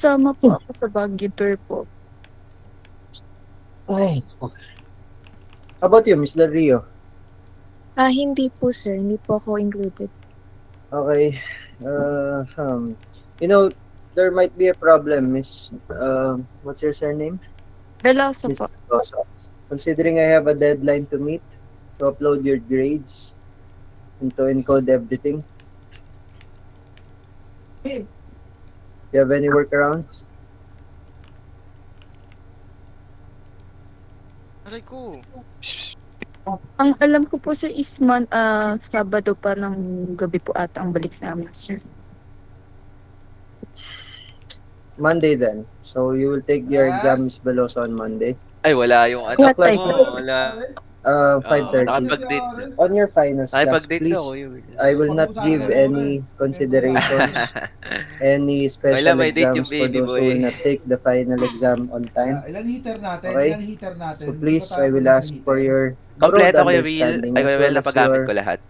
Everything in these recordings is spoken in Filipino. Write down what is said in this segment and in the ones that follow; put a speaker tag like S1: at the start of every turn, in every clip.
S1: Sama po ako sa Baguio tour po.
S2: Ay, how about you, Miss Del Rio?
S1: Hindi po sir, hindi po ako included.
S2: Okay. Uh, um, you know, there might be a problem, Miss. What's your surname?
S1: Veloso
S2: Miss
S1: po.
S2: Rosa. Considering I have a deadline to meet to upload your grades and to encode everything, do you have any workarounds?
S3: Aray ko.
S1: Ang alam ko po sir is Sabado pa ng gabi po ata ang balik namin sir.
S2: Monday then. So you will take your exam, Miss Veloso, on Monday.
S4: Ay, wala yung anak
S1: What time?
S4: mo. Wala.
S2: 5:30.
S4: Nakipag-date.
S2: On your finals class,
S4: Nakipag-date
S2: please.
S4: na ako yun.
S2: I will not give any considerations, any special
S4: Wala, may date yung
S2: exams for
S4: baby
S2: those who
S4: boy.
S2: will not take the final exam on time.
S5: Ilan heater natin?
S2: Okay.
S5: Ilan heater natin?
S2: So please, I will ask for your broad
S4: Kompleto ko yung Will.
S2: understanding
S4: Ay,
S2: as
S4: Will,
S2: well as
S4: napagamit
S2: your
S4: ko lahat.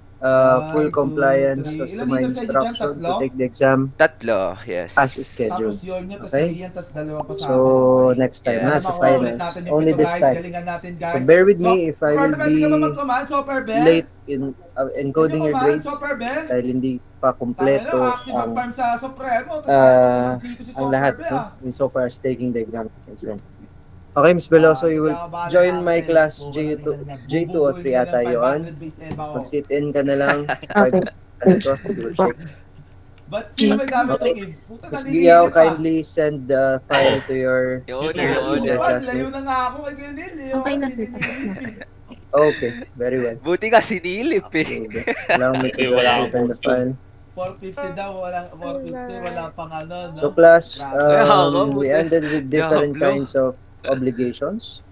S2: full
S5: 1, 2,
S2: compliance
S5: 3.
S2: as to
S5: Ilan
S2: my
S5: heater sa inyo dyan?
S2: instruction to
S5: Tatlo?
S2: take the exam
S4: 3, yes.
S2: as scheduled.
S5: Tapos yun nyo, tapos
S2: Okay?
S5: Rian, tapos dalawa pa sa
S2: So
S5: akin.
S2: next time,
S4: Yeah.
S2: na sa finals, only this time.
S5: Galingan natin,
S2: So
S5: guys.
S2: bear with me if I will
S5: Pwede ka ba
S2: be
S5: mag-command, Super Ben?
S2: late in encoding your grades
S5: Super Ben?
S2: dahil hindi pa kumpleto
S5: Active
S2: ang
S5: farm sa Supremo.
S2: ang
S5: Tapos dito si Super
S2: lahat,
S5: Ben,
S2: no? In so far as taking the exam. Okay, Miss Veloso, you will join my class J2 o 3 ata yun. Mag-sit in ka na lang sa
S1: Okay.
S2: class ko. You will check.
S5: Ba't sino may gamit
S2: Okay.
S5: ang ib? Puta,
S2: Miss
S5: naninilig
S2: Giaw,
S5: pa.
S2: kindly send the file to your
S4: Yung una,
S5: Yes,
S4: yung
S2: your
S4: una.
S5: Layo
S2: classmates.
S5: na nga ako kay Glenil.
S1: Okay na, sir.
S2: Okay, very well.
S4: Buti ka sinilip eh.
S2: Sige. Allow me to just open the file.
S5: 450 daw, walang 450, wala pang ano, no?
S2: So class,
S4: Grabe.
S2: we ended with different
S4: Diablo.
S2: kinds of obligations.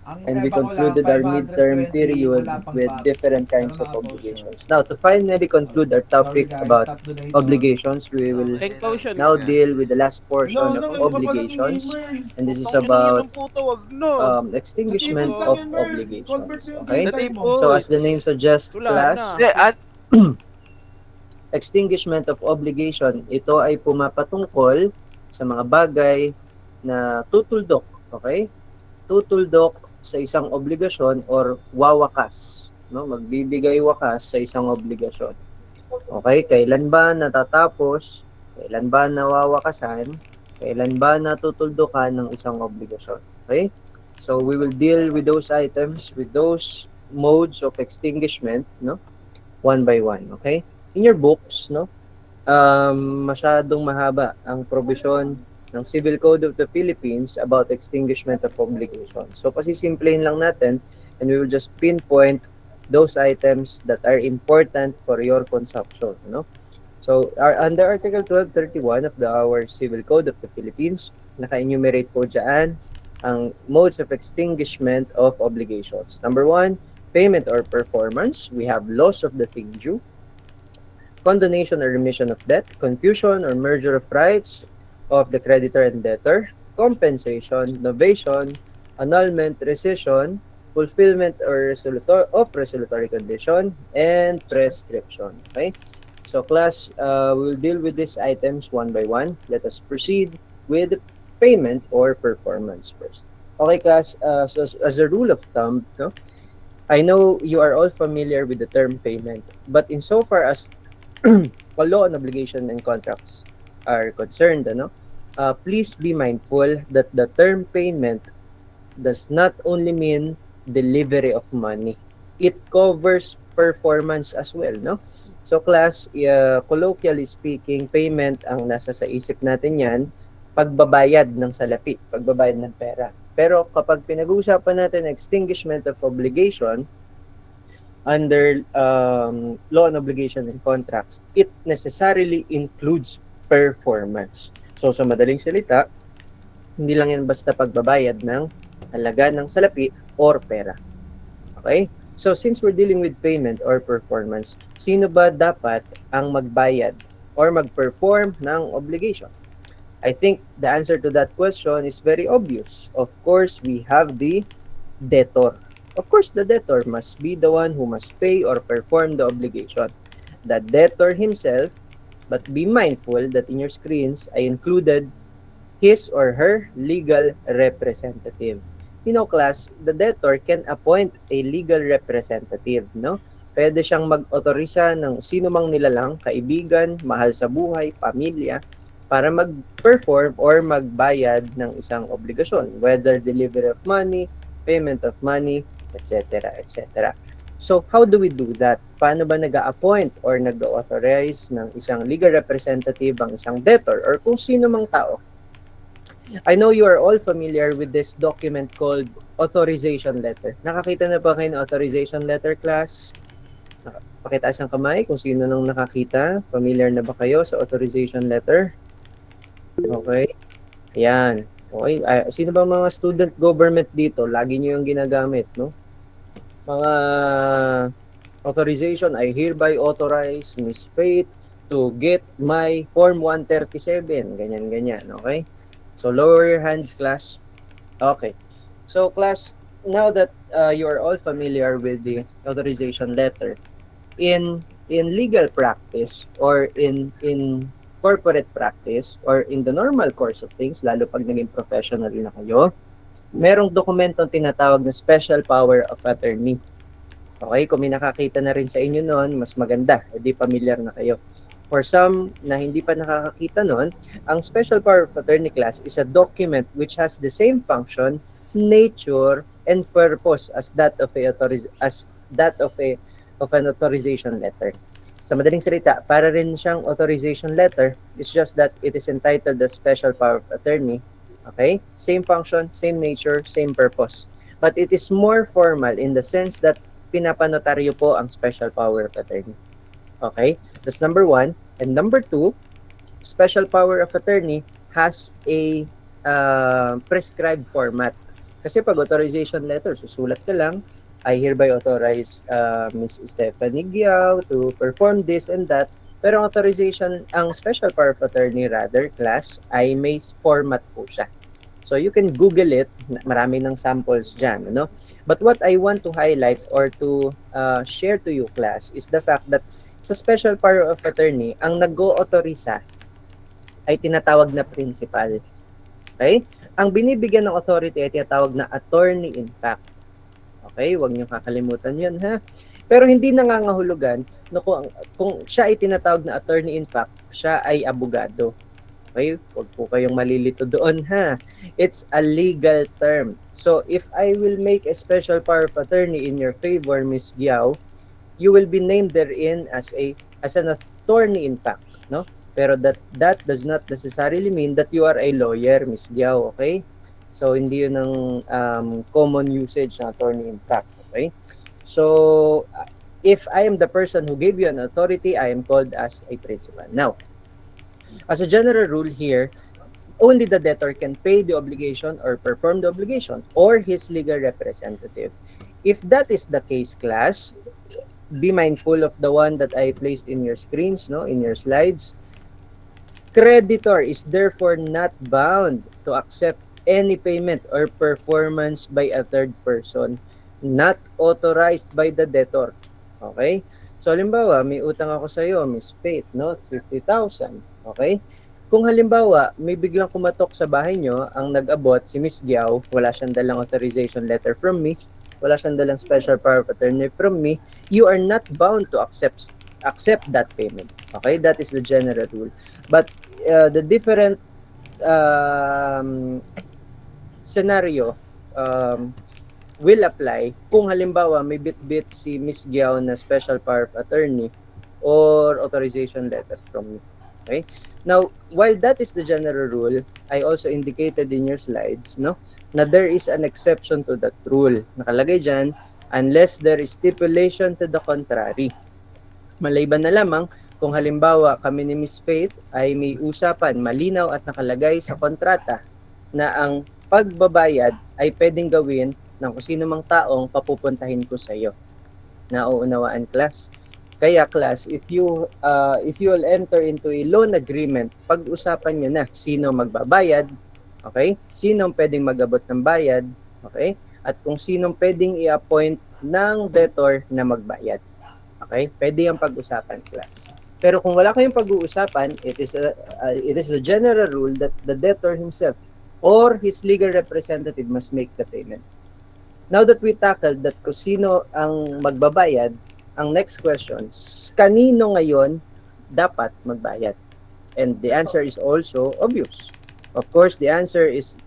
S5: Ang
S2: And we
S5: iba ko lang,
S2: concluded our midterm
S5: 520,
S2: period
S5: wala pang
S2: with
S5: bago.
S2: different kinds
S5: Pero
S2: of
S5: naka-post
S2: obligations. Now, to finally conclude our topic
S5: Sorry, guys,
S2: about
S5: stop donating.
S2: obligations, we will now deal with the last portion of obligations. And this is about extinguishment of obligations. Okay? So as the name suggests, class, extinguishment of obligation, ito ay pumapatungkol sa mga bagay na tutuldok. Okay? Tutuldok sa isang obligasyon or wawakas, no? Magbibigay wakas sa isang obligasyon. Okay, kailan ba natatapos? Kailan ba nawawakasan? Kailan ba natutuldukan ng isang obligasyon? Okay? So we will deal with those items, with those modes of extinguishment, no? One by one, okay? In your books, no? Masyadong mahaba ang provision ng Civil Code of the Philippines about extinguishment of obligation. So pasisimplahin lang natin and we will just pinpoint those items that are important for your consumption, no? So under Article 1231 of our Civil Code of the Philippines, naka-enumerate po dyan ang modes of extinguishment of obligations. Number 1, payment or performance. We have loss of the thing due, condonation or remission of debt, confusion or merger of rights of the creditor and debtor, compensation, novation, annulment, rescission, fulfillment or resolutory condition, and prescription. Okay? So class, we'll deal with these items one by one. Let us proceed with payment or performance first. Okay class, so as a rule of thumb, no, I know you are all familiar with the term payment, but insofar as law and obligation and contracts are concerned, please be mindful that the term payment does not only mean delivery of money. It covers performance as well, no? So class, colloquially speaking, payment ang nasa sa isip natin yan, pagbabayad ng salapi, pagbabayad ng pera. Pero kapag pinag-uusapan natin extinguishment of obligation, under law and obligation and contracts, it necessarily includes performance. So sa madaling salita, hindi lang yan basta pagbabayad ng halaga ng salapi or pera. Okay? So since we're dealing with payment or performance, sino ba dapat ang magbayad or mag-perform ng obligation? I think the answer to that question is very obvious. Of course, we have the debtor. Of course, the debtor must be the one who must pay or perform the obligation. The debtor himself, but be mindful that in your screens, I included his or her legal representative. Class, the debtor can appoint a legal representative, no? Pwede siyang mag-otorisa ng sino mang nilalang, kaibigan, mahal sa buhay, pamilya, para mag-perform or magbayad ng isang obligasyon, whether delivery of money, payment of money, etc., etc. So, how do we do that? Paano ba nag-a-appoint or nag-authorize ng isang legal representative ang isang debtor or kung sino mang tao? I know you are all familiar with this document called authorization letter. Nakakita na ba kayo ng authorization letter, class? Pakitaas ang kamay kung sino nang nakakita. Familiar na ba kayo sa authorization letter? Okay. Ayan. Okay. Sino ba mga student government dito? Lagi nyo yung ginagamit, no? Mga authorization, I hereby authorize Miss Faith to get my Form 137. Ganyan. Okay? So, lower your hands, class. Okay. So, class, now that you are all familiar with the authorization letter, in legal practice or in corporate practice or in the normal course of things, lalo pag naging professional na kayo, merong dokumentong tinatawag na special power of attorney. Okay, kung may nakakita na rin sa inyo noon, mas maganda, edi familiar na kayo. For some na hindi pa nakakakita noon, ang special power of attorney, class, is a document which has the same function, nature, and purpose as that of an authorization letter. Sa madaling salita, para rin siyang authorization letter, it's just that it is entitled the special power of attorney. Okay? Same function, same nature, same purpose. But it is more formal in the sense that pinapanotaryo po ang special power of attorney. Okay? That's number one. And number two, special power of attorney has a prescribed format. Kasi pag authorization letter, susulat ka lang, I hereby authorize Ms. Stephanie Giao to perform this and that. Pero ang authorization, ang special power of attorney rather, class, ay may format po siya. So you can Google it, marami ng samples dyan, no? But what I want to highlight or to share to you, class, is the fact that sa special power of attorney, ang nag-o-autorisa ay tinatawag na principal. Okay? Ang binibigyan ng authority ay tinatawag na attorney in fact. Okay? Huwag niyong kakalimutan yun, ha? Pero hindi nangangahulugan na kung siya ay tinatawag na attorney in fact, siya ay abogado. Okay? Huwag po kayong malilito doon, ha? It's a legal term. So, if I will make a special power of attorney in your favor, Ms. Giao, you will be named therein as an attorney in fact, no? Pero that does not necessarily mean that you are a lawyer, Ms. Giao, okay? So, hindi yun ang common usage ng attorney in fact, okay? So, if I am the person who gave you an authority, I am called as a principal. Now, as a general rule here, only the debtor can pay the obligation or perform the obligation or his legal representative. If that is the case, class, be mindful of the one that I placed in your screens, no, in your slides. Creditor is therefore not bound to accept any payment or performance by a third person not authorized by the debtor. Okay? So, halimbawa, may utang ako sa iyo, Miss Faith, no, 50,000. Okay? Kung halimbawa, may biglang kumatok sa bahay nyo, ang nag-abot si Miss Giao, wala siyang dalang authorization letter from me, wala siyang dalang special power of attorney from me, you are not bound to accept that payment. Okay? That is the general rule. But the different scenario will apply kung halimbawa may bit-bit si Miss Giao na special power of attorney or authorization letter from me. Okay? Now, while that is the general rule, I also indicated in your slides, no, na there is an exception to that rule. Nakalagay dyan, unless there is stipulation to the contrary. Maliban na lamang kung halimbawa kami ni Miss Faith ay may usapan, malinaw at nakalagay sa kontrata na ang pagbabayad ay pwedeng gawin ng kung sino mang taong papupuntahin ko sa iyo. Nauunawaan, class? Kaya, class, if you will enter into a loan agreement, pag-usapan nyo na sino magbabayad, okay? Sinong pwedeng mag-abot ng bayad, okay? At kung sinong pwedeng i-appoint ng debtor na magbayad. Okay? Pwede yung pag-usapan, class. Pero kung wala kayong pag-uusapan, it is a general rule that the debtor himself or his legal representative must make the payment. Now that we tackled that kung sino ang magbabayad, ang next question, kanino ngayon dapat magbayad? And the answer is also obvious. Of course, the answer is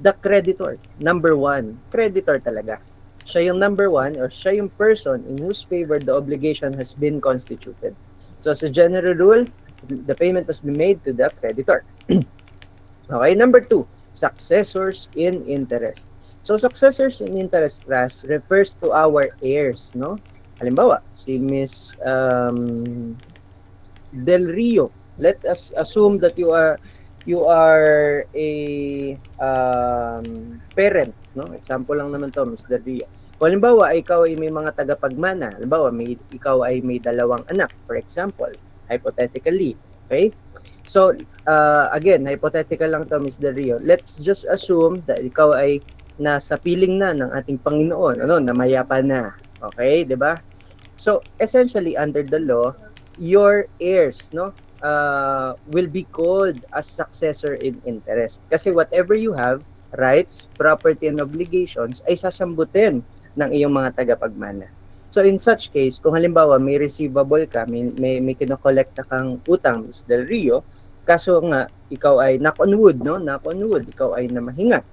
S2: the creditor. Number one, creditor talaga. Siya yung number one or siya yung person in whose favor the obligation has been constituted. So as a general rule, the payment must be made to the creditor. Okay, number two, successors in interest. So successors in interest class refers to our heirs, no? Halimbawa, si Miss Del Rio. Let us assume that you are a parent, no? Example lang naman to, Miss Del Rio. Kung halimbawa, ikaw ay may mga tagapagmana, halimbawa, ikaw ay may 2 anak, for example, hypothetically, okay? So, again, hypothetical lang to, Miss Del Rio. Let's just assume that ikaw ay nasa piling na ng ating Panginoon, namayapa na, okay, di ba? So, essentially, under the law, your heirs, no, will be called as successor in interest. Kasi whatever you have, rights, property, and obligations, ay sasambutin ng iyong mga tagapagmana. So in such case, kung halimbawa may receivable ka, may kinokolekta kang utang, Ms. Del Rio, kaso nga, ikaw ay knock on wood, no? Knock on wood, ikaw ay namahinga.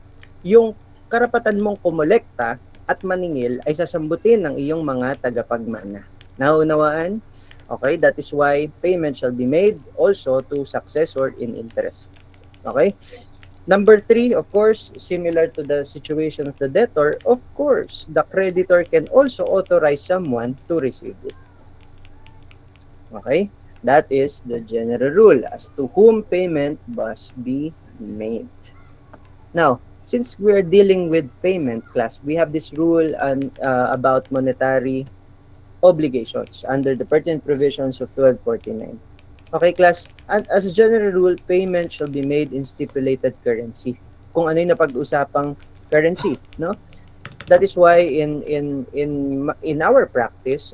S2: Yung karapatan mong kumolekta at maningil ay sasambutin ng iyong mga tagapagmana. Naunawaan? Okay, that is why payment shall be made also to successor in interest. Okay? Number 3, of course, similar to the situation of the debtor, of course, the creditor can also authorize someone to receive it. Okay? That is the general rule as to whom payment must be made. Now, since we're dealing with payment class, we have this rule about monetary obligations under the pertinent provisions of 1249. Okay, class, and as a general rule, payment shall be made in stipulated currency. Kung ano yung napag-usapang currency, no? That is why in our practice,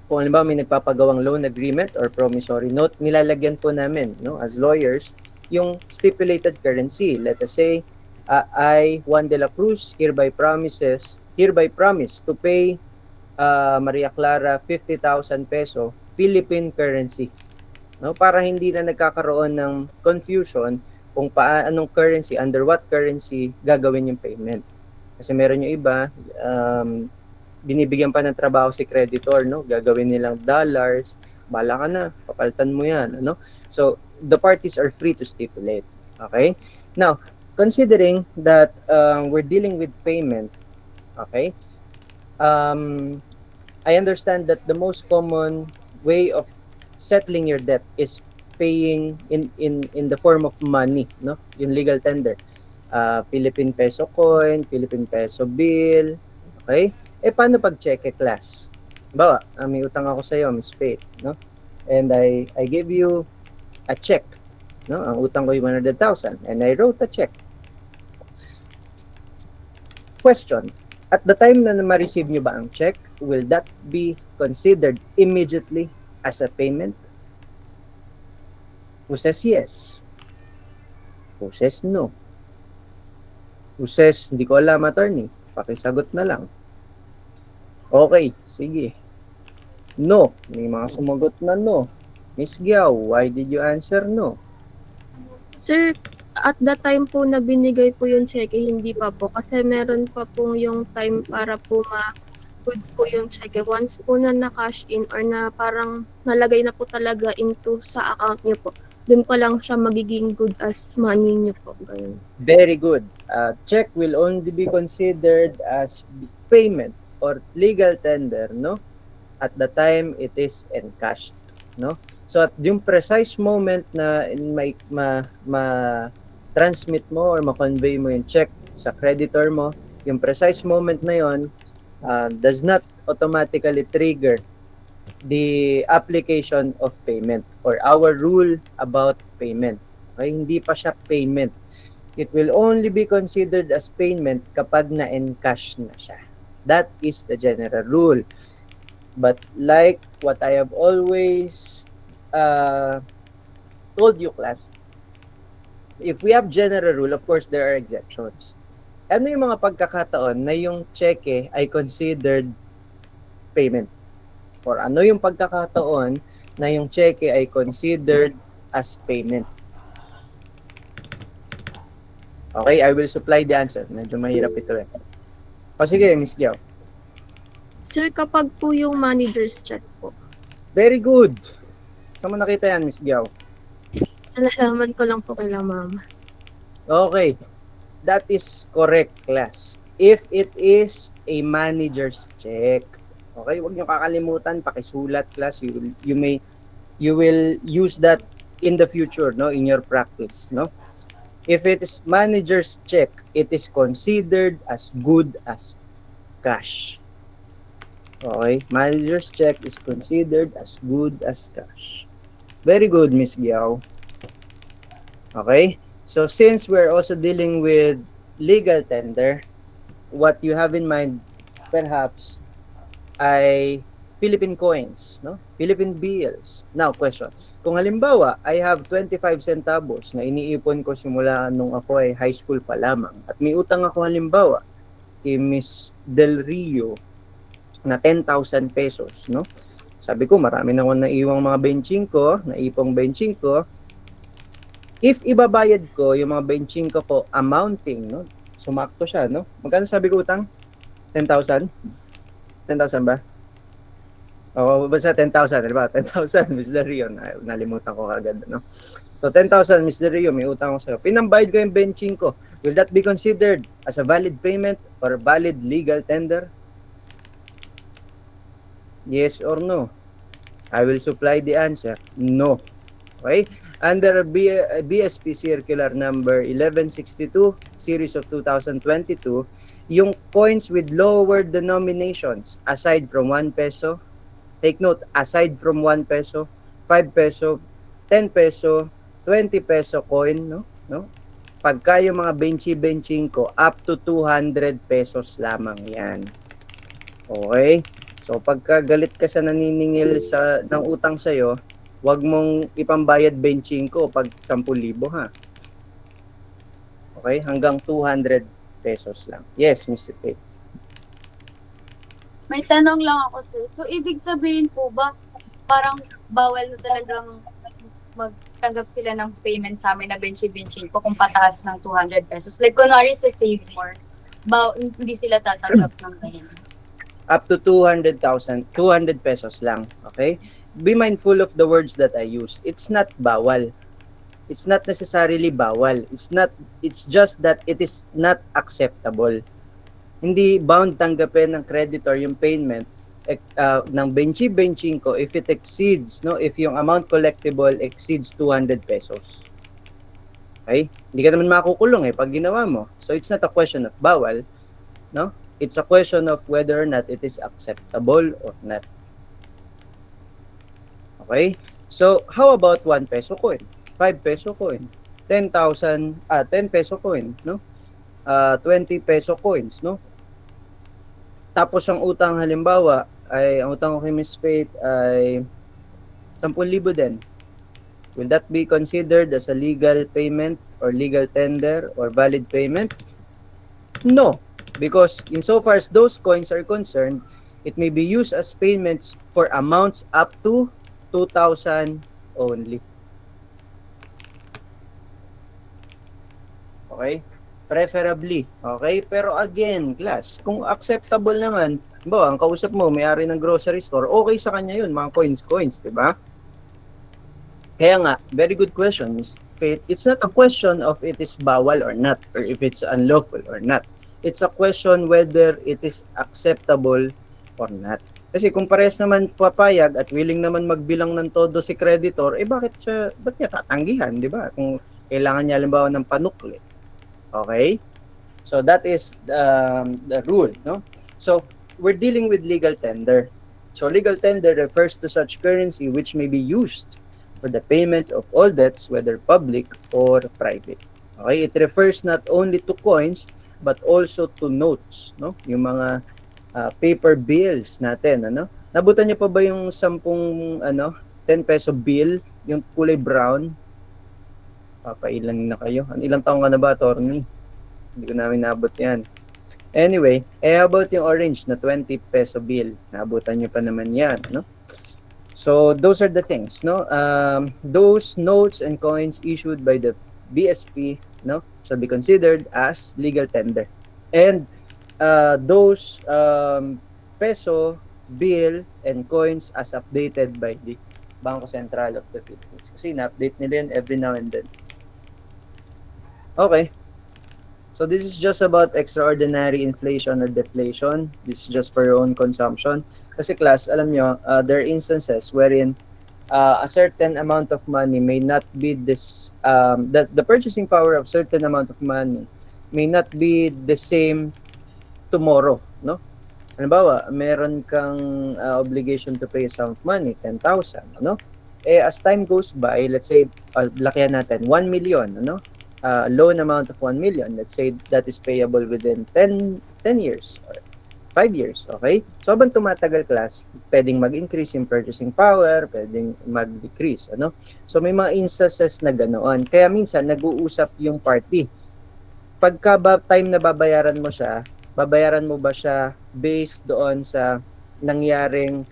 S2: kung halimbawa may nagpapagawang loan agreement or promissory note, nilalagyan po namin, as lawyers, yung stipulated currency. Let us say, I, Juan de la Cruz, hereby promise to pay Maria Clara 50,000 peso Philippine currency. No, para hindi na nagkakaroon ng confusion kung anong currency, under what currency gagawin yung payment. Kasi meron yung iba, binibigyan pa ng trabaho si creditor, no? Gagawin nilang dollars, bala ka na, papalitan mo yan, So, the parties are free to stipulate. Okay? Now, considering that we're dealing with payment, okay? I understand that the most common way of settling your debt is paying in the form of money, no? Yung legal tender. Philippine peso coin, Philippine peso bill, okay? Paano pag cheque class? Bawa, may utang ako sa iyo, Miss Faith, no? And I give you a check, no? Ang utang ko ay 100,000 and I wrote a check. Question: at the time na ma-receive nyo ba ang check, will that be considered immediately as a payment? Who says yes? Who says no? Who says, hindi ko alam, attorney? Pakisagot na lang. Okay, sige. No. May mga sumagot na no. Miss Giao, why did you answer no?
S3: Sir, at that time po na binigay po yung cheque, hindi pa po. Kasi meron pa po yung time para po ma-good po yung cheque. Once po na na-cash in or na parang nalagay na po talaga into sa account niyo po, dun pa lang siya magiging good as money niyo po. Ganun.
S2: Very good. Check will only be considered as payment or legal tender, no? At the time it is encashed, no? So at yung precise moment na ma-transmit mo or ma-convey mo yung check sa creditor mo, yung precise moment na yon does not automatically trigger the application of payment or our rule about payment. Okay? Hindi pa siya payment. It will only be considered as payment kapag na-encash na siya. That is the general rule. But like what I have always told you, class, if we have general rule, of course, there are exceptions. Ano yung mga pagkakataon na yung cheque ay considered payment? Or ano yung pagkakataon na yung cheque ay considered as payment? Okay, I will supply the answer. Medyo mahirap ito eh. O sige, Miss Giao.
S3: Sir, kapag po yung manager's check po,
S2: Very good. Saan mo nakita yan, Miss Giao?
S3: nalalaman ko lang po kay mama.
S2: Okay. That is correct, class. If it is a manager's check. Okay, huwag niyo kakalimutan, pakisulat, class. You will use that in the future, no, in your practice, no? If it is manager's check, it is considered as good as cash. Okay, manager's check is considered as good as cash. Very good, Miss Giao. Okay, so since we're also dealing with legal tender, what you have in mind perhaps ay Philippine coins, no? Philippine bills. Now, question. Kung halimbawa, I have 25 centavos na iniipon ko simula nung ako ay high school pa lamang at may utang ako halimbawa kay Miss Del Rio na 10,000 pesos, no? Sabi ko, marami na akong naiwang mga benching ko, naipong benching ko. If ibabayad ko yung mga benching ko po amounting, no? Sumakto siya, no? Magkano sabi ko utang? 10,000? 10,000 ba? O, basta 10,000, di ba? 10,000, Miss Del Rio. Nalimutan ko kagad, no? So, 10,000, Miss Del Rio, may utang ko sa'yo. Pinambayad ko yung benching ko. Will that be considered as a valid payment or valid legal tender? Yes or no? I will supply the answer. No. Okay? Under BSP Circular Number 1162, Series of 2022, yung coins with lower denominations, aside from 1 peso, take note, aside from 1 peso, 5 peso, 10 peso, 20 peso coin, no? Pagka yung mga benching ko, up to 200 pesos lamang yan. Okay? So, pagka galit ka sa naniningil ng utang sa'yo, wag mong ipambayad benching ko pag 10,000 ha. Okay? Hanggang 200 pesos lang. Yes, Mr. Pate.
S6: May tanong lang ako, sir. So, ibig sabihin po ba, parang bawal na talagang magtanggap sila ng payment sa amin na benching ko kung pataas ng 200 pesos? Like, kunwari sa Save More, hindi sila tatanggap ng ganyan.
S2: Up to 200,000, 200 pesos lang. Okay? Be mindful of the words that I use. It's not bawal. It's not necessarily bawal. It's just that it is not acceptable. Hindi bound tanggapin ng creditor yung payment ng benching ko if it exceeds, no, if yung amount collectible exceeds 200 pesos. Okay? Hindi ka naman makukulong pag ginawa mo. So it's not a question of bawal, no? It's a question of whether or not it is acceptable or not. Okay? So, how about 1 peso coin? 5 peso coin? 10 peso coin, no? 20 peso coins, no? Tapos ang utang halimbawa ay ang utang ko kay Miss Faith ay 10,000 din. Will that be considered as a legal payment or legal tender or valid payment? No. Because insofar as those coins are concerned, it may be used as payments for amounts up to 2,000 only. Okay? Preferably. Okay? Pero again, class, kung acceptable naman, ang kausap mo, may-ari ng grocery store, okay sa kanya yun, mga coins, di ba? Kaya nga, very good question, Ms. Faith. It's not a question of it is bawal or not, or if it's unlawful or not. It's a question whether it is acceptable or not. Kasi kung parehas naman papayag at willing naman magbilang ng todo si creditor, bakit niya tatanggihan, di ba? Kung kailangan niya halimbawa ng panukli. Okay? So that is the rule, no? So we're dealing with legal tender. So legal tender refers to such currency which may be used for the payment of all debts, whether public or private. Okay? It refers not only to coins, but also to notes, no? Yung mga paper bills natin, ano? Nabutan niyo pa ba yung 10 peso bill yung kulay brown, papailan na kayo. Ilang taong ka na ba, attorney? Hindi ko namin naabot yan. Anyway, how about yung orange na 20 peso bill? Naabutan nyo pa naman yan, no? So, those are the things, no? Those notes and coins issued by the BSP, no, shall be considered as legal tender. And those peso, bill, and coins as updated by the Bangko Sentral of the Philippines. Kasi na-update nila yan every now and then. Okay. So this is just about extraordinary inflation or deflation. This is just for your own consumption. Kasi class, alam nyo, there are instances wherein a certain amount of money may not be this, the purchasing power of certain amount of money may not be the same tomorrow, no? Halimbawa, meron kang obligation to pay some money, 10,000, ano? As time goes by, let's say, lakihan natin, 1 million, ano? Loan amount of 1 million, let's say that is payable within 10 years or 5 years, okay? So, habang tumatagal class, pwedeng mag-increase yung purchasing power, pwedeng mag-decrease, ano? So, may mga instances na ganoon. Kaya minsan, nag-uusap yung party. Pagka time na babayaran mo siya, babayaran mo ba siya based doon sa nangyaring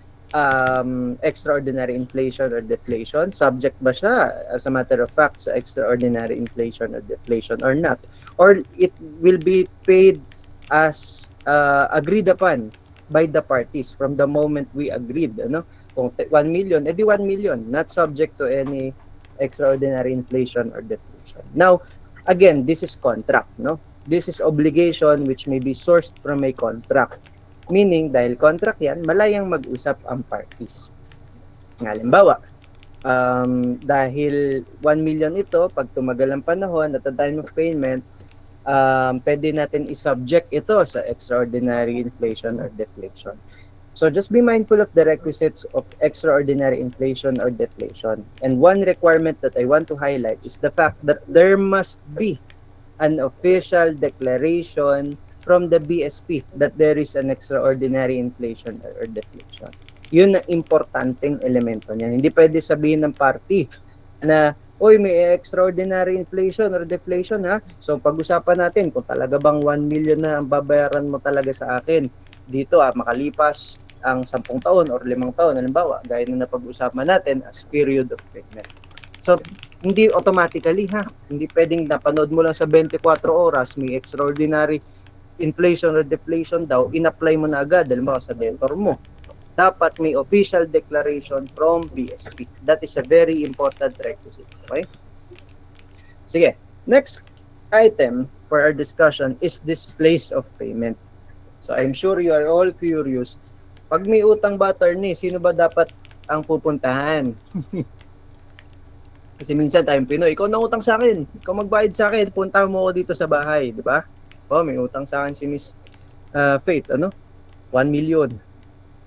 S2: extraordinary inflation or deflation? Subject ba siya, as a matter of fact, sa extraordinary inflation or deflation or not? Or it will be paid as agreed upon by the parties from the moment we agreed, ano? Kung 1 million, edi 1 million, not subject to any extraordinary inflation or deflation. Now, again, this is contract, no? This is obligation which may be sourced from a contract. Meaning, dahil contract yan, malayang mag-usap ang parties. Halimbawa, dahil 1 million ito, pag tumagal ang panahon at the time of payment, pwede natin i-subject ito sa extraordinary inflation or deflation. So just be mindful of the requisites of extraordinary inflation or deflation. And one requirement that I want to highlight is the fact that there must be an official declaration from the BSP that there is an extraordinary inflation or deflation. Yun ang importanteng elemento niyan. Hindi pwede sabihin ng party na, oy, may extraordinary inflation or deflation ha. So pag-usapan natin kung talaga bang 1 million na ang babayaran mo talaga sa akin dito makalipas ang 10 taon or 5 taon. Halimbawa, gaya na napag-usapan natin as period of payment. So, hindi automatically ha. Hindi pwedeng napanood mo lang sa 24 oras, may extraordinary inflation or deflation daw, in-apply mo na agad, halimbawa sa debtor mo. Dapat may official declaration from BSP. That is a very important requisite. Okay? Sige. Next item for our discussion is this place of payment. So, I'm sure you are all curious. Pag may utang ba, attorney, sino ba dapat ang pupuntahan? Kasi minsan tayong Pinoy, ikaw na utang sa akin, ikaw magbayad sa akin, punta mo ako dito sa bahay, di ba? Oh, may utang sa akin si Miss Faith, 1 million.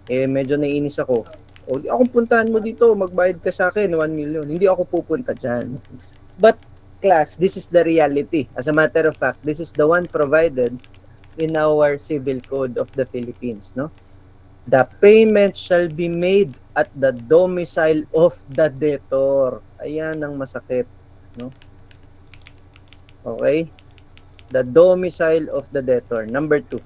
S2: Medyo naiinis ako. O, di akong puntahan mo dito, magbayad ka sa akin, 1 million. Hindi ako pupunta dyan. But, class, this is the reality. As a matter of fact, this is the one provided in our Civil Code of the Philippines, no? The payment shall be made at the domicile of the debtor. Ayan ang masakit, no? Okay? The domicile of the debtor. Number 2.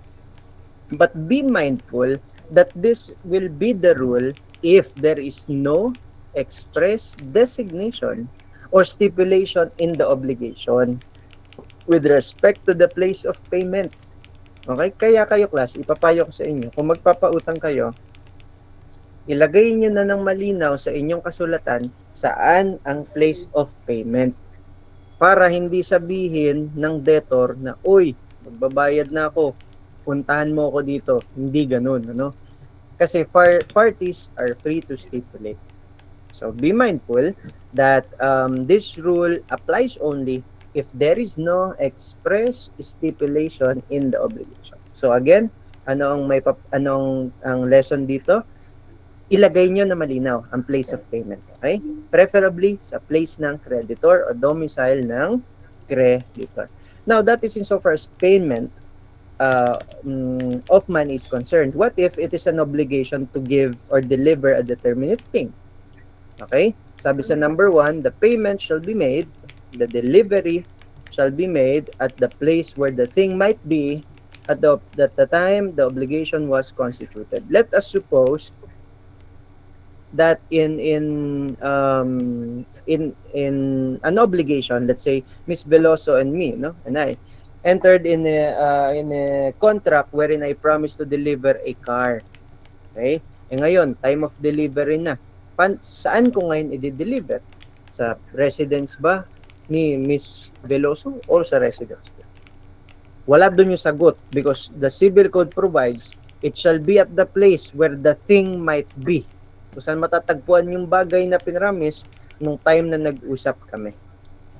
S2: But be mindful that this will be the rule if there is no express designation or stipulation in the obligation with respect to the place of payment. Okay? Kaya kayo, class, ipapayo ko sa inyo, kung magpapautang kayo, ilagay nyo na ng malinaw sa inyong kasulatan saan ang place of payment. Para hindi sabihin ng debtor na, uy, magbabayad na ako, puntahan mo ako dito. Hindi ganun, ano? Kasi parties are free to stipulate. So be mindful that this rule applies only if there is no express stipulation in the obligation. So again, anong ang lesson dito? Ilagay nyo na malinaw ang place of payment. Okay? Preferably sa place ng creditor o domicile ng creditor. Now, that is insofar as payment of money is concerned. What if it is an obligation to give or deliver a determinate thing? Okay? Sabi sa number 1, the payment shall be made, the delivery shall be made at the place where the thing might be at the time the obligation was constituted. Let us suppose that in an obligation, let's say Miss Veloso and me, no, and I entered in a contract wherein I promised to deliver a car. Okay? Ngayon, time of delivery na. Saan ko ngayon i-deliver? Sa residence ba ni Miss Veloso or sa residence ko? Wala doon yung sagot because the civil code provides it shall be at the place where the thing might be. Kung saan matatagpuan yung bagay na pinramis nung time na nag-usap kami.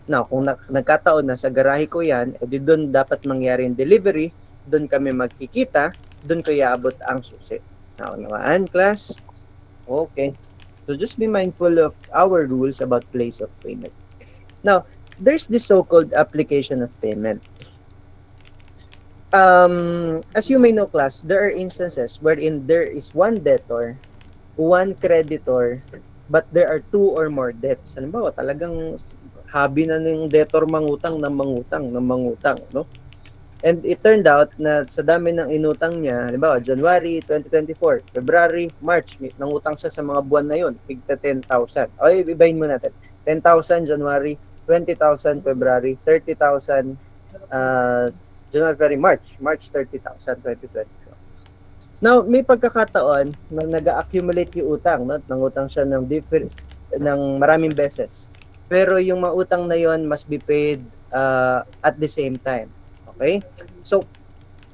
S2: Now, kung nagkataon na sa garahe ko yan, edi doon dapat mangyari yung delivery, doon kami magkikita, doon ko iaabot ang susi. Naunawaan, class? Okay. So just be mindful of our rules about place of payment. Now, there's this so-called application of payment. As you may know, class, there are instances wherein there is one debtor, one creditor, but there are two or more debts. Halimbawa, talagang hobby na ng debtor mangutang, no? And it turned out na sa dami ng inutang niya, halimbawa, January 2024, February, March, nangutang siya sa mga buwan na yun, tigta 10,000. O, ibahin mo natin. 10,000 January, 20,000 February, 30,000 January, March 30,000, 2024. Now, may pagkakataon na nag-accumulate yung utang, no? Nangutang siya ng maraming beses. Pero yung mga utang na yon must be paid at the same time. Okay? So,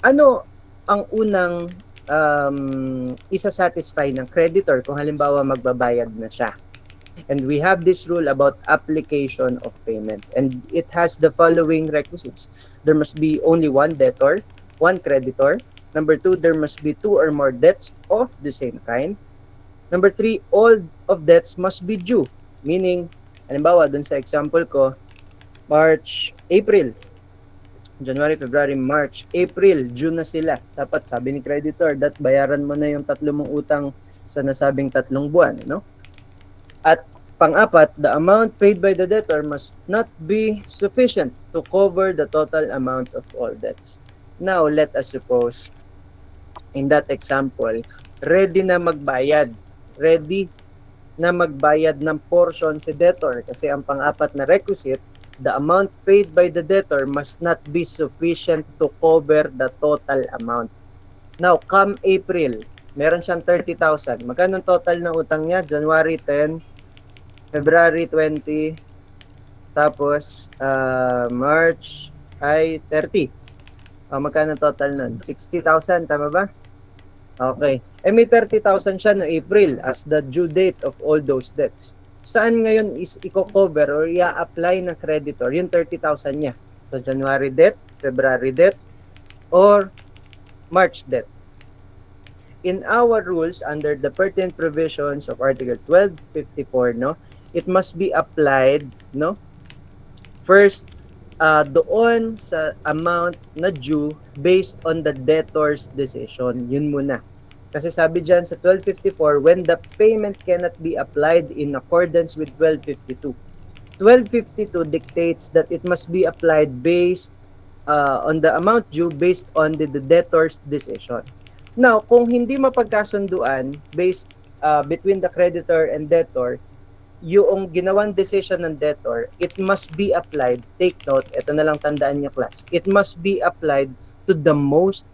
S2: ano ang unang isa-satisfy ng creditor kung halimbawa magbabayad na siya? And we have this rule about application of payment. And it has the following requisites. There must be only one debtor, one creditor. Number 2, there must be two or more debts of the same kind. Number 3, all of debts must be due. Meaning, halimbawa, dun sa example ko, March, April, January, February, March, April, June na sila. Dapat sabi ni creditor, that bayaran mo na yung 3 mong utang sa nasabing 3 buwan, no? At pang-apat, the amount paid by the debtor must not be sufficient to cover the total amount of all debts. Now, let us suppose, in that example, ready na magbayad ng portion si debtor kasi ang pang-apat na requisite, the amount paid by the debtor must not be sufficient to cover the total amount. Now, come April, meron siyang 30,000. Magkano ang total ng utang niya? January 10, February 20, tapos March ay 30. Magkano ang total nun? 60,000, tama ba? Okay. May 30,000 siya no April as the due date of all those debts. Saan ngayon is i-cover or i-apply ng creditor yung 30,000 niya? So, January debt, February debt, or March debt. In our rules, under the pertinent provisions of Article 1254, no, it must be applied, no, first, doon sa amount na due based on the debtor's decision. Yun muna. Kasi sabi dyan sa 1254, when the payment cannot be applied in accordance with 1252. 1252 dictates that it must be applied based on the amount due based on the debtor's decision. Now, kung hindi mapagkasunduan based between the creditor and debtor, yung ginawang decision ng debtor, it must be applied, take note, ito na lang tandaan niya class, it must be applied to the most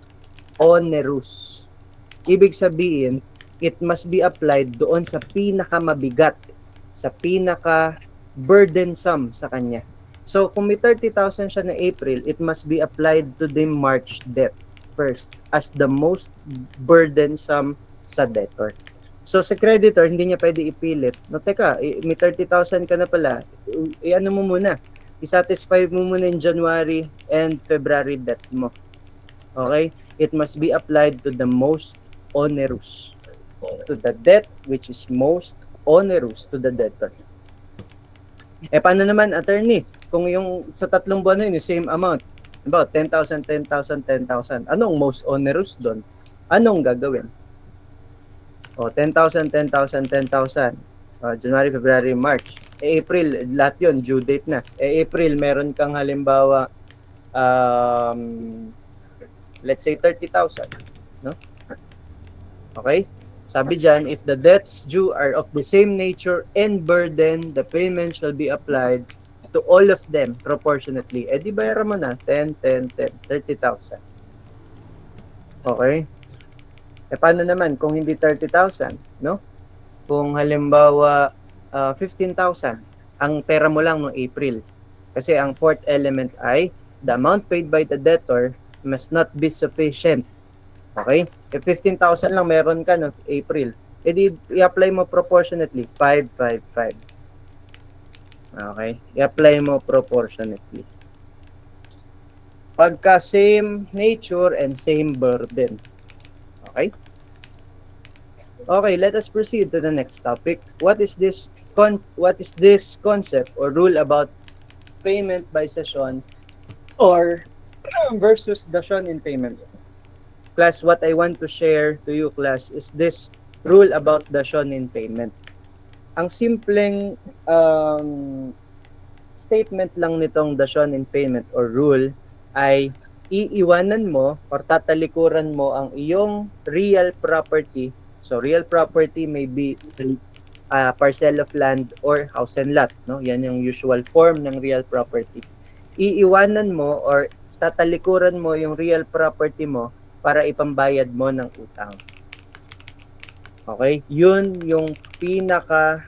S2: onerous. Ibig sabihin, it must be applied doon sa pinakamabigat, sa pinaka-burdensome sa kanya. So, kung may 30,000 siya na April, it must be applied to the March debt first as the most burdensome sa debtor. So, sa creditor, hindi niya pwede ipilit. No, teka, may 30,000 ka na pala. Ano mo muna? I-satisfy mo muna yung January and February debt mo. Okay? It must be applied to the most onerous. To the debt which is most onerous to the debtor. Paano naman, attorney? Kung yung sa 3 buwan na yun, yung same amount. About 10,000, 10,000, 10,000. Anong most onerous doon? Anong gagawin? 10,000, 10,000, 10,000. January, February, March. April, lahat yun, due date na. April, meron kang halimbawa, let's say 30,000. No? Okay? Sabi dyan, if the debts due are of the same nature and burden, the payment shall be applied to all of them proportionately. Eh di bayaran mo na, 10, 10, 10, 30,000. Okay? Eh paano naman kung hindi 30,000, no? Kung halimbawa 15,000, ang pera mo lang noong April. Kasi ang fourth element ay the amount paid by the debtor must not be sufficient. Okay? If 15,000 lang meron ka no April, edi i-apply mo proportionately 5, 5, 5. Okay? I-apply mo proportionately. Pagka same nature and same burden. Okay? Okay, let us proceed to the next topic. What is this concept or rule about payment by session or versus dason in payment? Class, what I want to share to you, class, is this rule about dason in payment. Ang simpleng statement lang nitong dason in payment or rule ay iiwanan mo or tatalikuran mo ang iyong real property. So real property may be a parcel of land or house and lot, no? Yan yung usual form ng real property. Iiwanan mo or tatalikuran mo yung real property mo para ipambayad mo ng utang. Okay? Yun yung pinaka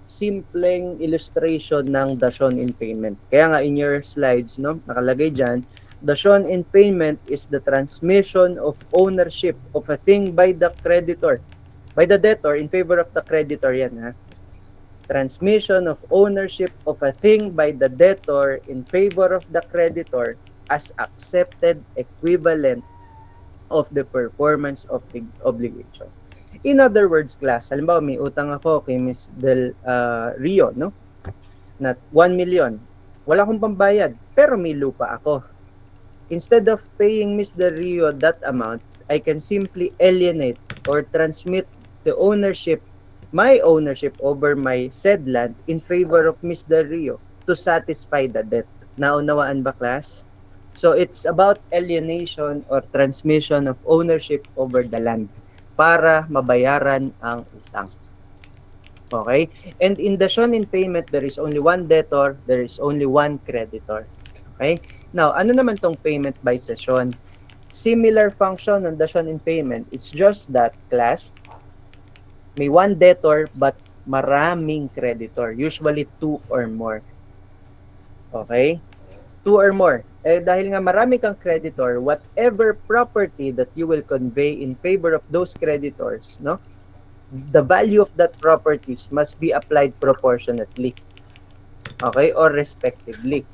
S2: simpleng illustration ng dason in payment. Kaya nga in your slides, no, nakalagay dyan, dason in payment is the transmission of ownership of a thing by the creditor. By the debtor in favor of the creditor yan, ha? Transmission of ownership of a thing by the debtor in favor of the creditor as accepted equivalent of the performance of the obligation. In other words, class, halimbawa may utang ako kay Ms. Del Rio, no? Na 1 million. Wala akong pambayad, pero may lupa ako. Instead of paying Ms. Del Rio that amount, I can simply alienate or transmit the ownership, my ownership over my said land in favor of Ms. Del Rio to satisfy the debt. Naunawaan ba, class? So it's about alienation or transmission of ownership over the land para mabayaran ang utang. Okay? And in dason in payment, there is only one debtor, there is only one creditor. Okay? Now, ano naman tong payment by session? Similar function ng dason in payment. It's just that, class, may one debtor but maraming creditor. Usually 2 or more. Okay? 2 or more. Eh, dahil nga marami kang creditor, whatever property that you will convey in favor of those creditors, no, the value of that properties must be applied proportionately. Okay? Or respectively.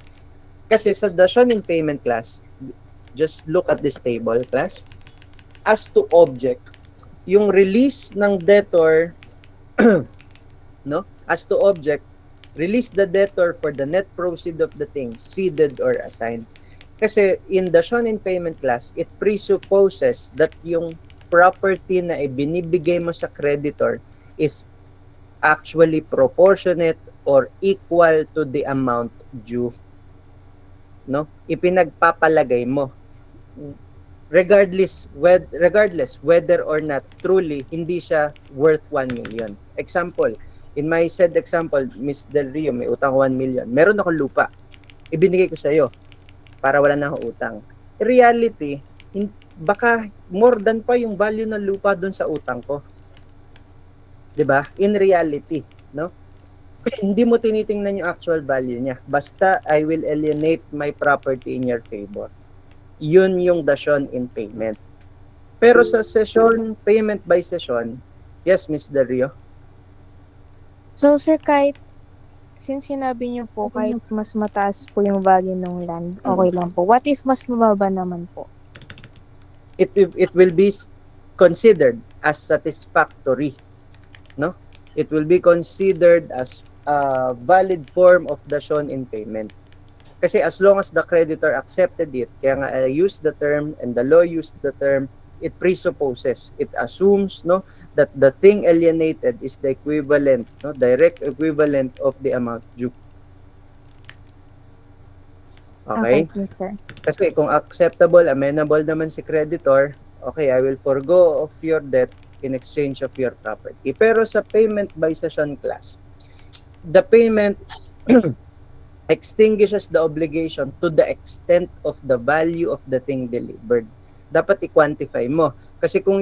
S2: Kasi sa dason in payment, class, just look at this table, class. As to object, yung release ng debtor, no, as to object, release the debtor for the net proceed of the thing ceded or assigned. Kasi in dason in payment, class, it presupposes that yung property na ibinibigay mo sa creditor is actually proportionate or equal to the amount due. No? Ipinagpapalagay mo. Regardless whether or not truly hindi siya worth 1 million. Example, in my said example, Ms. Del Rio, may utang 1 million. Meron akong lupa. Ibinigay ko sa iyo para wala na akong utang. In reality, baka more than pa yung value ng lupa doon sa utang ko. 'Di ba? In reality, no? Hindi mo tinitingnan yung actual value niya. Basta I will alienate my property in your favor. Yun yung dason in payment. Pero sa session, payment by session, yes, Ms. Del Rio?
S7: So, sir, since sinabi niyo po, kahit mas mataas po yung value ng land, okay lang po. What if mas mababa naman po?
S2: It will be considered as satisfactory, no? It will be considered as a valid form of dason in payment. Kasi as long as the creditor accepted it, kaya nga I use the term and the law used the term it presupposes, it assumes, no, that the thing alienated is the equivalent, no, direct equivalent of the amount due. Okay?
S7: Okay, sir.
S2: Kasi kung acceptable, amenable naman si creditor, okay, I will forgo of your debt in exchange of your property. Pero sa payment by cession class, the payment extinguishes the obligation to the extent of the value of the thing delivered. Dapat i-quantify mo. Kasi kung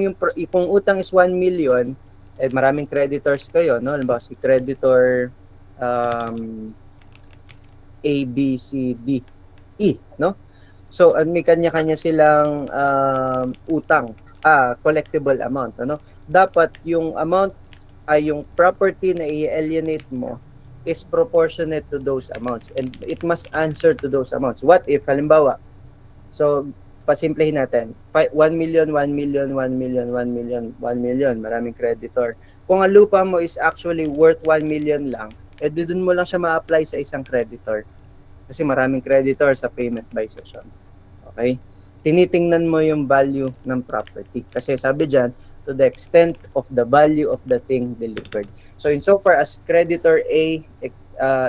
S2: kung utang is 1 million, eh, maraming creditors kayo, no? Halimbawa si creditor A, B, C, D, E, no? So, may kanya-kanya silang utang, collectible amount, ano? Dapat yung amount ay yung property na i-alienate mo is proportionate to those amounts and it must answer to those amounts. What if, halimbawa, so, pasimplihin natin, 1 million, 1 million, 1 million, 1 million, 1 million, maraming creditor. Kung ang lupa mo is actually worth 1 million lang, eh doon mo lang siya ma-apply sa isang creditor. Kasi maraming creditor sa payment by cession. Okay? Tinitingnan mo yung value ng property. Kasi sabi dyan, to the extent of the value of the thing delivered. So insofar as creditor A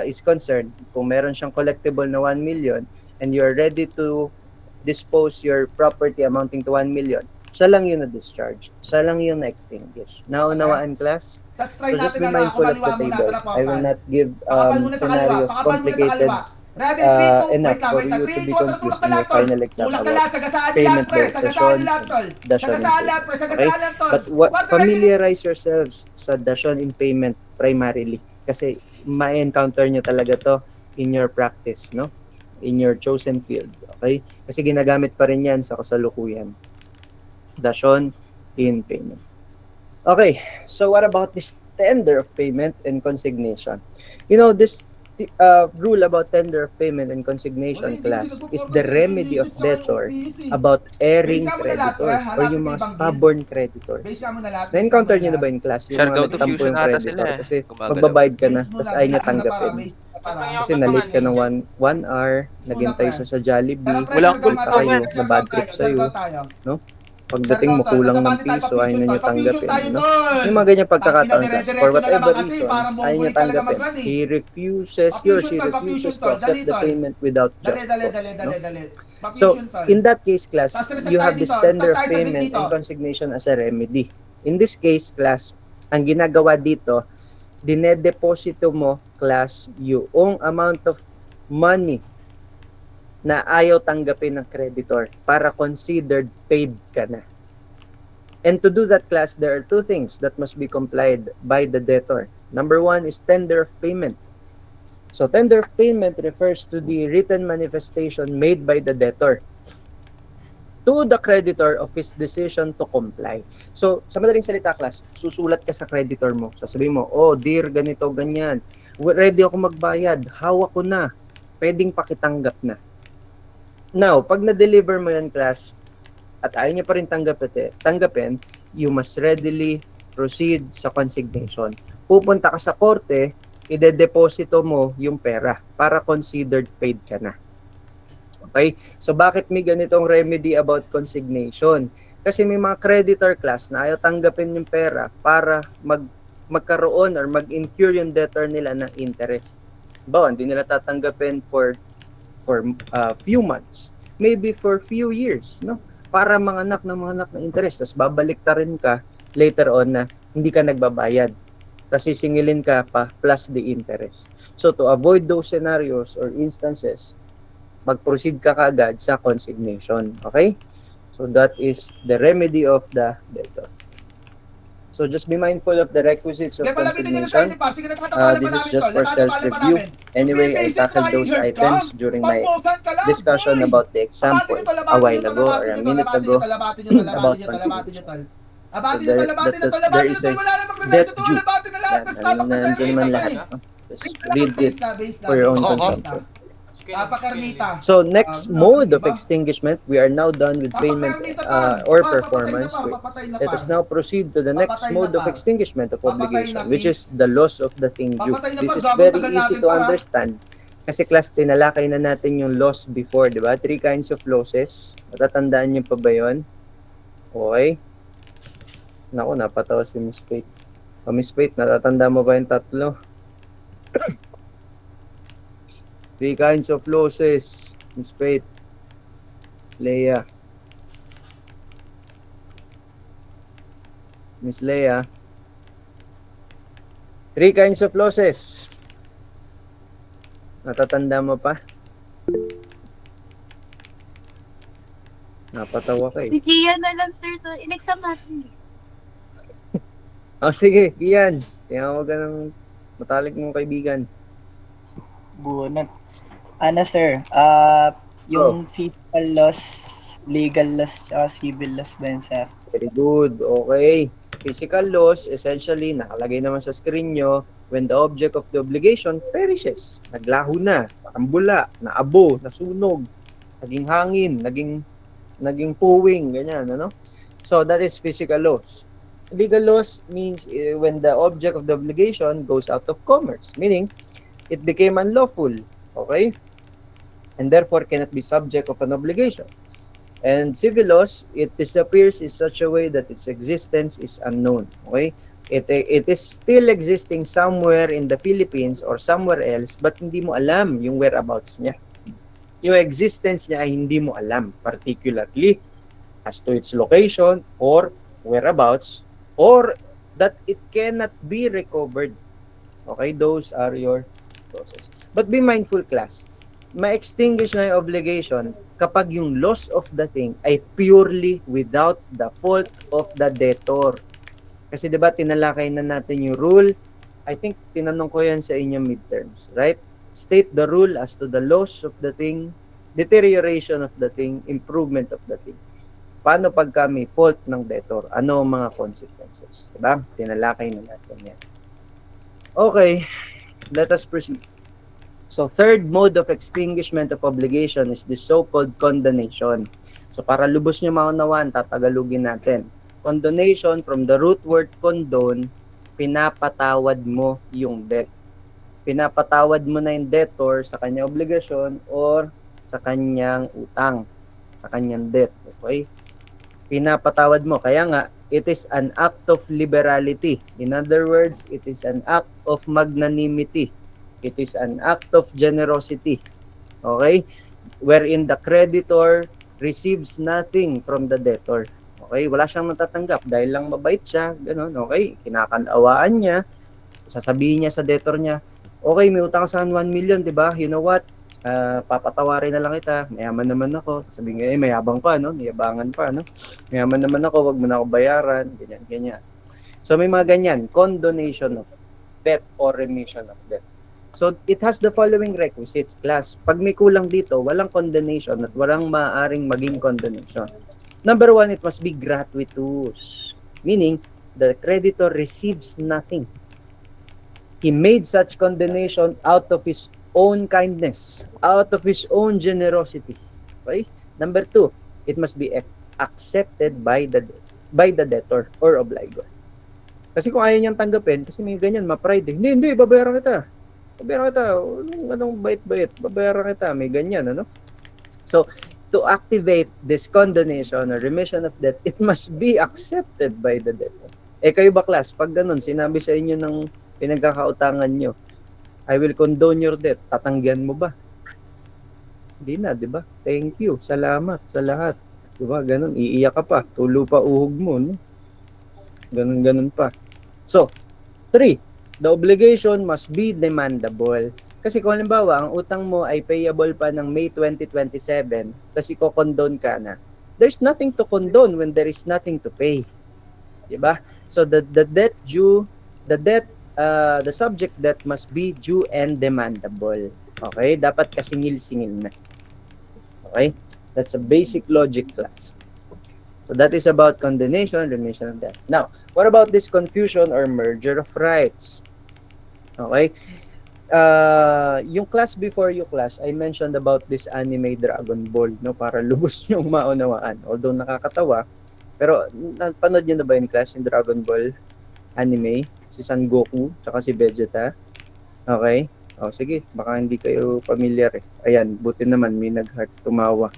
S2: is concerned, kung meron siyang collectible na 1 million and you're ready to dispose your property amounting to 1 million, siya lang yung na-discharge. Siya lang yung na-extinguish. Naunawaan, class?
S5: Tapos try
S2: So just
S5: natin
S2: be
S5: na
S2: mindful of the
S5: kapaliwa muna
S2: table.
S5: ito na
S2: I will not give
S5: Pakapal muna sa kaliwa.
S2: scenarios
S5: Pakapal muna sa
S2: complicated
S5: kaliwa. Ready, 3, 2,
S2: enough
S5: wait lang,
S2: for
S5: wait lang.
S2: you
S5: 3,
S2: to be
S5: 2, tulak
S2: confused
S5: ka
S2: in
S5: lang,
S2: your
S5: tol.
S2: final exam
S5: Tulak ka
S2: about
S5: lang, sagasaan nyo lang,
S2: payment
S5: pre.
S2: by
S5: Sagasaan
S2: session
S5: nyo lang, tol.
S2: and Dashon in
S5: Sagasaan lang,
S2: payment.
S5: pre.
S2: Okay?
S5: Sagasaan lang, tol.
S2: But familiarize yourselves sa Dashon in payment primarily kasi ma-encounter nyo talaga to in your practice, no? In your chosen field. Okay? Kasi ginagamit pa rin yan sa kasalukuyan. Dashon in payment. Okay, so what about this tender of payment and consignation? You know, this rule about tender of payment and consignation, class, is the remedy of debtor about erring creditors or yung mga stubborn creditors.
S5: Base ka muna lahat.
S2: Na-encounter nyo na ba yung class? Yung
S4: Share
S2: mga
S4: go to
S2: nagtampo
S4: fusion
S2: yung
S4: ata
S2: creditor
S4: sila eh.
S2: kasi
S4: Gumagalaw.
S2: magbabayad ka na tapos ayaw niya tanggapin.
S5: Kasi
S2: Kasi na-late ka ng 1 hour, naghintay siya sa Jollibee,
S4: Walang
S2: punta kayo, na bad trip sa'yo, no? Pagdating mo kulang ng piso, ayaw na niya tanggapin, no? Yung mga ganyan pagkakataon, class, for whatever reason, ayaw niya tanggapin. He refuses, he or she refuses to accept the payment without just cause, no? So, in that case, class, you have this tender of payment and consignation as a remedy. In this case, class, ang ginagawa dito, dinedeposito mo, class, yung amount of money na ayaw tanggapin ng creditor para considered paid ka na. And to do that, class, there are two things that must be complied by the debtor. Number one is tender of payment. So tender of payment refers to the written manifestation made by the debtor to the creditor of his decision to comply. So, sa madaling salita, class, susulat ka sa creditor mo. Sasabihin mo, oh, dear, ganito, ganyan. Ready ako magbayad. Hawak ko na. Pwedeng pakitanggap na. Now, pag na-deliver mo yan, class, at ayaw niya pa rin tanggapin, you must readily proceed sa consignation. Pupunta ka sa korte, ide-deposito mo yung pera para considered paid ka na. Okay? So, bakit may ganitong remedy about consignation? Kasi may mga creditor, class, na ayaw tanggapin yung pera para magkaroon or mag-incur yung debtor nila ng interest. Ba, hindi nila tatanggapin for few months, maybe for few years, no? Para manganak ng interest. Tapos babalik ta rin ka later on na hindi ka nagbabayad. Tapos sisingilin ka pa plus the interest. So to avoid those scenarios or instances, mag-proceed ka kaagad sa consignation. Okay? So that is the remedy of the debtor. So just be mindful of the requisites of consignation. This is just for self-review. Anyway, I tackled those items during my discussion about the example a while ago or a minute ago about consignation. So there is a debt due. Nandiyan naman lahat. Just read it for your own consumption. So next mode of extinguishment, we are now done with payment or performance. Let us now proceed to the next mode of extinguishment of obligation, which is the loss of the thing due. This is very easy to understand. Kasi class, tinalakay na natin yung loss before, di ba? 3 kinds of losses. Matatandaan niyo pa ba yun? Okay? Naku, napatawa si Miss Faith. Miss Faith, natatanda mo ba yung tatlo? Three kinds of losses. Miss Faith. Leia. Miss Leia. Three kinds of losses. Natatanda mo pa? Napatawa ka
S6: Si
S2: eh.
S6: Kian na lang, sir. So, in-exam natin.
S2: Oh, sige, Ian. Tinawag ka ng matalik mong kaibigan.
S8: Bunot. Ano sir, yung physical loss, legal loss, tsaka civil loss ba yun sir?
S2: Very good. Okay. Physical loss, essentially, nakalagay naman sa screen nyo, when the object of the obligation perishes. Naglaho na, parang bula, naabo, nasunog, naging hangin, naging puwing, ganyan, ano? So, that is physical loss. Legal loss means when the object of the obligation goes out of commerce, meaning it became unlawful, okay? And therefore cannot be subject of an obligation. And civil loss, it disappears in such a way that its existence is unknown, okay? It is still existing somewhere in the Philippines or somewhere else, but hindi mo alam yung whereabouts niya. Yung existence niya ay hindi mo alam, particularly as to its location or whereabouts, or that it cannot be recovered. Okay, those are your losses. But be mindful, class. Ma-extinguish na yung obligation kapag yung loss of the thing ay purely without the fault of the debtor. Kasi 'di ba tinalakay na natin yung rule. I think tinanong ko yan sa inyong midterms, right? State the rule as to the loss of the thing, deterioration of the thing, improvement of the thing. Paano pagka may fault ng debtor? Ano ang mga consequences? Diba? Tinalakay na natin yan. Okay, let us proceed. So, third mode of extinguishment of obligation is the so-called condonation. So, para lubos nyo maunawaan, tatagalugin natin. Condonation, from the root word condone, pinapatawad mo yung debt. Pinapatawad mo na yung debtor sa kanyang obligasyon or sa kanyang utang, sa kanyang debt. Okay? Pinapatawad mo. Kaya nga, it is an act of liberality. In other words, it is an act of magnanimity. It is an act of generosity. Okay? Wherein the creditor receives nothing from the debtor. Okay? Wala siyang natatanggap dahil lang mabait siya. Ganun. Okay? Kinakalawaan niya. Sasabihin niya sa debtor niya, okay, may utang sa 1 million, di ba? You know what? Papatawarin na lang kita, mayaman naman ako. Sabi nga, mayabang pa, no? Mayabangan pa, no? Mayaman naman ako, wag mo na ako bayaran, ganyan, ganyan. So may mga ganyan, condonation of debt or remission of debt. So it has the following requisites, class. Pag may kulang dito, walang condonation at walang maaaring maging condonation. Number 1, it must be gratuitous. Meaning, the creditor receives nothing. He made such condonation out of his own kindness, out of his own generosity. Okay? Number 2, it must be accepted by the debtor or obligor. Kasi kung ayaw niyang tanggapin, kasi may ganyan, ma-pride. Hindi, babayaran kita. Babayaran kita. Anong bait-bait? Babayaran kita. May ganyan, ano? So, to activate this condonation or remission of debt, it must be accepted by the debtor. Kayo ba, class, pag ganun, sinabi sa inyo ng pinagkakautangan nyo, I will condone your debt. Tatanggihan mo ba? Hindi na, di ba? Thank you. Salamat sa lahat. Di ba? Ganun. Iiyak ka pa. Tulo pa uhog mo. No? Ganun pa. So, 3. The obligation must be demandable. Kasi kung halimbawa, ang utang mo ay payable pa ng May 2027, kasi ko-condone ka na, there's nothing to condone when there is nothing to pay. Di ba? So, the debt due, the subject debt must be due and demandable. Okay? Dapat kasingil-singil na. Okay? That's a basic logic, class. So that is about condonation, remission of debt. Now, what about this confusion or merger of rights? Okay? Yung class before you class, I mentioned about this anime Dragon Ball, no, para lubos yung maunawaan. Although nakakatawa, pero napanood niyo na ba yung class, yung Dragon Ball anime? Si Son Goku, tsaka si Vegeta. Okay? O, sige, baka hindi kayo familiar eh. Ayan, buti naman, may nag-heart tumawa.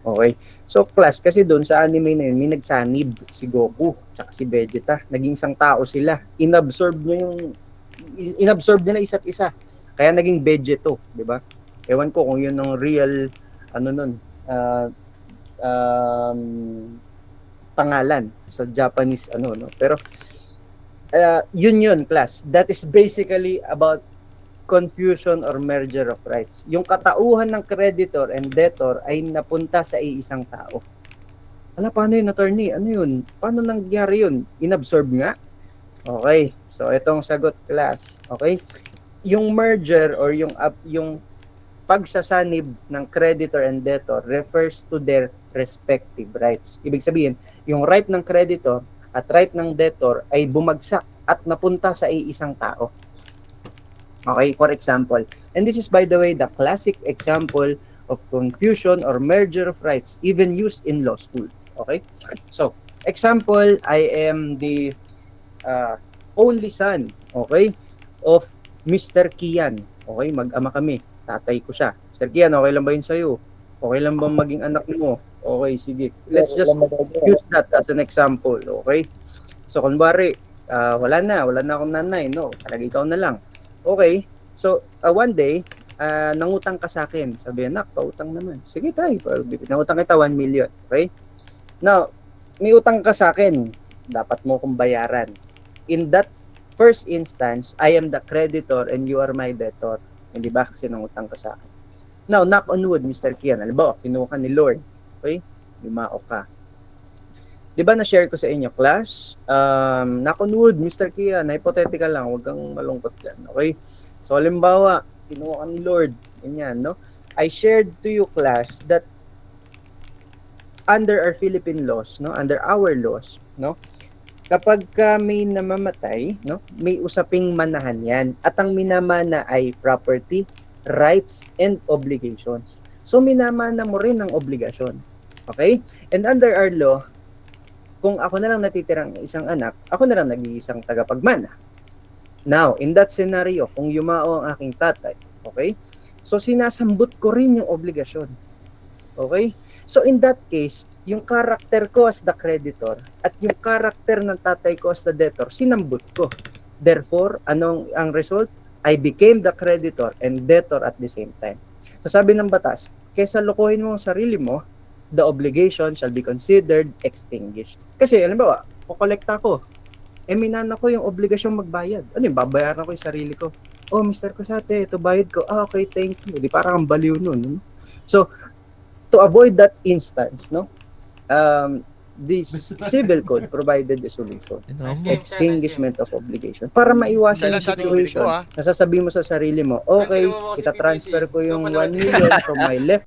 S2: Okay? So, class, kasi doon sa anime na yun, may nagsanib si Goku tsaka si Vegeta. Naging isang tao sila. Inabsorb nila isa't isa. Kaya naging Vegeto, di ba? Ewan ko kung yun ang real, ah, um, pangalan sa Japanese, no? Pero, yun, class. That is basically about confusion or merger of rights. Yung katauhan ng creditor and debtor ay napunta sa iisang tao. Paano yun, attorney? Ano yun? Paano nangyari yun? Inabsorb nga? Okay. So, itong sagot, class. Okay? Yung merger or yung pagsasanib ng creditor and debtor refers to their respective rights. Ibig sabihin, yung right ng creditor at right ng debtor ay bumagsak at napunta sa iisang tao. Okay, for example, and this is, by the way, the classic example of confusion or merger of rights even used in law school. Okay, so example, I am the only son, okay, of Mr. Kian. Okay, mag-ama kami, tatay ko siya. Mr. Kian, okay lang ba yun sa'yo? Okay lang ba maging anak mo? Okay, sige. Let's just use that as an example, okay? So, kunwari, wala na akong nanay, no? Talaga ikaw na lang. Okay, so one day, nangutang ka sa akin. Sabi, anak, pautang naman. Sige tayo, nangutang kita 1 million. Okay? Now, may utang ka sa akin. Dapat mo kong bayaran. In that first instance, I am the creditor and you are my debtor. Hindi ba? Kasi nangutang ka sa akin. Now, knock on wood, Mr. Kian. Alam kinuha ka ni Lord. Okay? Lumao ka. Di ba na-share ko sa inyo, class? Knock on wood, Mr. Kian, hypothetical lang, huwag kang malungkot yan, okay? So, halimbawa, kinuha ka ni Lord, ganyan, no? I shared to you, class, that under our Philippine laws, no, under our laws, no, kapag may namamatay, no, may usaping manahan yan. At ang minamana ay property, rights, and obligations. So, minamana mo rin ang obligasyon. Okay? And under our law, kung ako na lang natitirang isang anak, ako na lang nag-iisang tagapagmana. Now, in that scenario, kung yumao ang aking tatay, okay? So, sinasambot ko rin yung obligasyon. Okay? So, in that case, yung character ko as the creditor at yung character ng tatay ko as the debtor, sinambot ko. Therefore, anong ang result? I became the creditor and debtor at the same time. So, sabi ng batas, kaysa lokohin mo ang sarili mo, the obligation shall be considered extinguished. Kasi, alam ba, kukolekta ko. Minana ko yung obligasyon magbayad. Ano yung babayaran ko yung sarili ko? Oh, Mr. Cosate, ito bayad ko. Okay, thank you. Di parang ang baliw nun. So, to avoid that instance, no, this civil code provided the solution. Extinguishment of obligation. Para maiwasan yung situation, nasasabi mo sa sarili mo, okay, ita-transfer ko yung 1 million from my left